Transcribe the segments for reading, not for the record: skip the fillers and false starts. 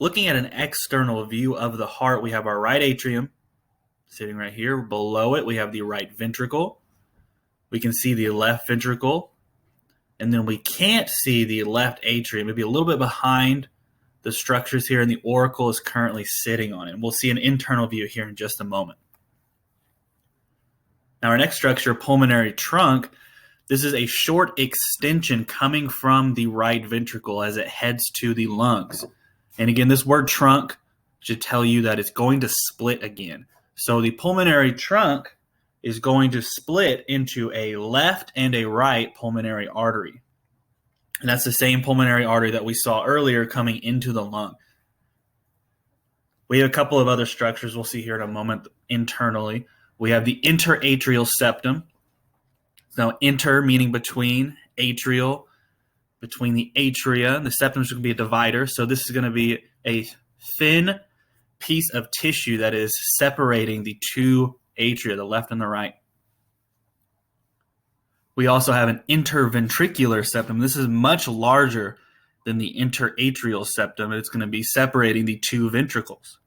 looking at an external view of the heart, we have our right atrium sitting right here. Below it, we have the right ventricle. We can see the left ventricle. And then we can't see the left atrium. It'd be a little bit behind the structures here, and the auricle is currently sitting on it. And we'll see an internal view here in just a moment. Now, our next structure, pulmonary trunk, this is a short extension coming from the right ventricle as it heads to the lungs. And again, this word trunk should tell you that it's going to split again. So the pulmonary trunk is going to split into a left and a right pulmonary artery. And that's the same pulmonary artery that we saw earlier coming into the lung. We have a couple of other structures we'll see here in a moment internally. We have the interatrial septum. Now, inter meaning between, atrial, between the atria. The septum is going to be a divider. So this is going to be a thin piece of tissue that is separating the two atria, the left and the right. We also have an interventricular septum. This is much larger than the interatrial septum. It's going to be separating the two ventricles.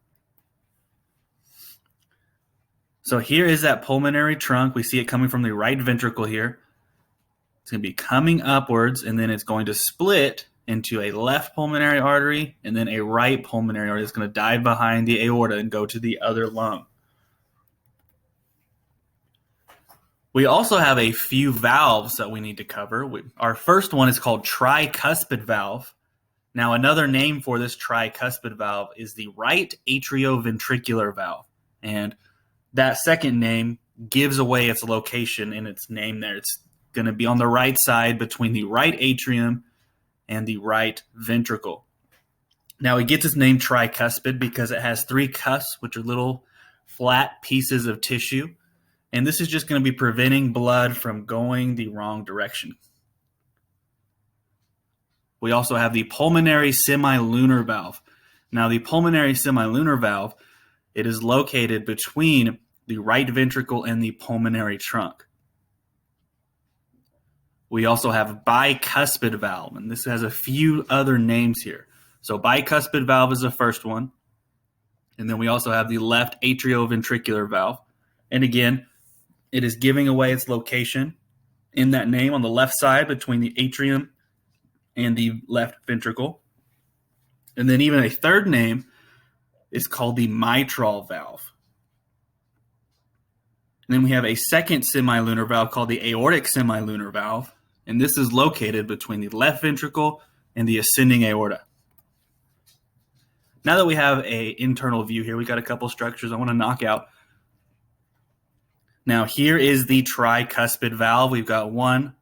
So here is that pulmonary trunk. We see it coming from the right ventricle here. It's going to be coming upwards, and then it's going to split into a left pulmonary artery and then a right pulmonary artery. It's going to dive behind the aorta and go to the other lung. We also have a few valves that we need to cover. Our first one is called tricuspid valve. Now, another name for this tricuspid valve is the right atrioventricular valve. And that second name gives away its location in its name there. It's going to be on the right side between the right atrium and the right ventricle. Now, it gets its name tricuspid because it has three cusps, which are little flat pieces of tissue. And this is just going to be preventing blood from going the wrong direction. We also have the pulmonary semilunar valve. Now, the pulmonary semilunar valve, it is located between the right ventricle and the pulmonary trunk. We also have bicuspid valve, and this has a few other names here. So bicuspid valve is the first one. And then we also have the left atrioventricular valve. And again, it is giving away its location in that name on the left side between the atrium and the left ventricle. And then even a third name is called the mitral valve. And then we have a second semilunar valve called the aortic semilunar valve. And this is located between the left ventricle and the ascending aorta. Now that we have an internal view here, we got a couple structures I want to knock out. Now, here is the tricuspid valve. We've got 1,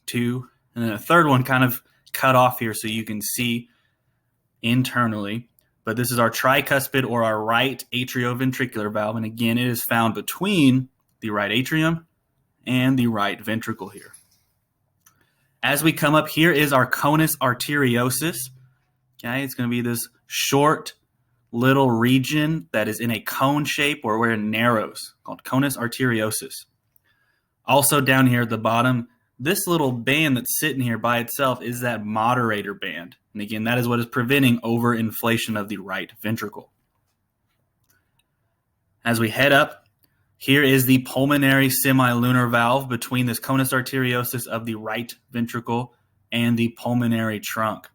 2, and then a third one kind of cut off here so you can see internally. But this is our tricuspid or our right atrioventricular valve. And again, it is found between the right atrium and the right ventricle here. As we come up, here is our conus arteriosus. Okay, it's going to be this short little region that is in a cone shape or where it narrows, called conus arteriosus. Also down here at the bottom, this little band that's sitting here by itself is that moderator band. And again, that is what is preventing overinflation of the right ventricle. As we head up, here is the pulmonary semilunar valve between this conus arteriosus of the right ventricle and the pulmonary trunk.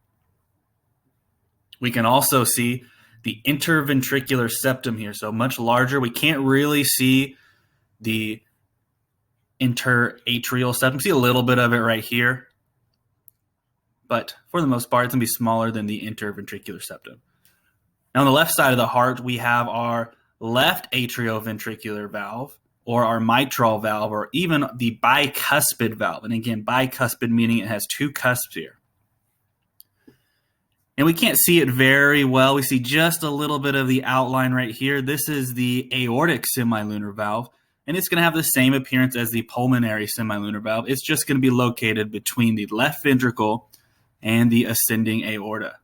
We can also see the interventricular septum here, so much larger. We can't really see the interatrial septum. See a little bit of it right here, but for the most part, it's going to be smaller than the interventricular septum. Now, on the left side of the heart, we have our left atrioventricular valve, or our mitral valve, or even the bicuspid valve. And again, bicuspid meaning it has two cusps here. And we can't see it very well. We see just a little bit of the outline right here. This is the aortic semilunar valve, and it's going to have the same appearance as the pulmonary semilunar valve. It's just going to be located between the left ventricle and the ascending aorta.